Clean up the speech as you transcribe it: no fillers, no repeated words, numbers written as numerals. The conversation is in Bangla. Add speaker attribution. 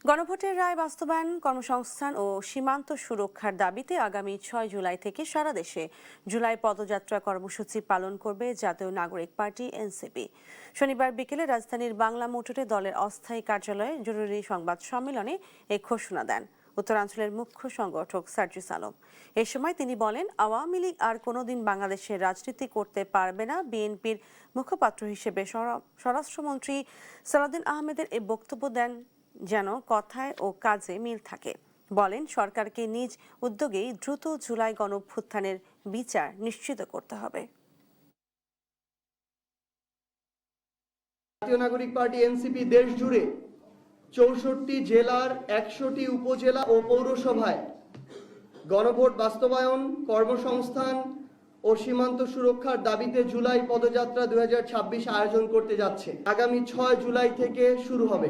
Speaker 1: গণভোটের রায় বাস্তবায়ন, কর্মসংস্থান ও সীমান্ত সুরক্ষার দাবিতে আগামী 6 জুলাই থেকে সারা দেশে জুলাই পদযাত্রা কর্মসূচি পালন করবে জাতীয় নাগরিক পার্টি এনসিপি। শনিবার বিকেলে রাজধানীর বাংলা মোটরে দলের অস্থায়ী কার্যালয়ে জরুরি সংবাদ সম্মেলনে এই ঘোষণা দেন উত্তরাঞ্চলের মুখ্য সংগঠক সার্জিস আলম। এ সময় তিনি বলেন, আওয়ামী লীগ আর কোনোদিন বাংলাদেশের রাজনীতি করতে পারবে না। বিএনপির মুখপাত্র হিসেবে স্বরাষ্ট্রমন্ত্রী সালাউদ্দিন আহমেদের এই বক্তব্য দেন যেন কথায় ও কাজে মিল থাকে। বলেন, সরকারকে নিজ উদ্যোগেই দ্রুত জুলাই গণঅভ্যুত্থানের বিচার নিশ্চিত করতে হবে।
Speaker 2: জাতীয় নাগরিক পার্টি এনসিপি দেশ জুড়ে 64 জেলার 100টি উপজেলা ও পৌরসভায় গণভোট বাস্তবায়ন, কর্মসংস্থান ও সীমান্ত সুরক্ষার দাবিতে জুলাই পদযাত্রা 2026 আয়োজন করতে যাচ্ছে। আগামী 6 জুলাই থেকে শুরু হবে।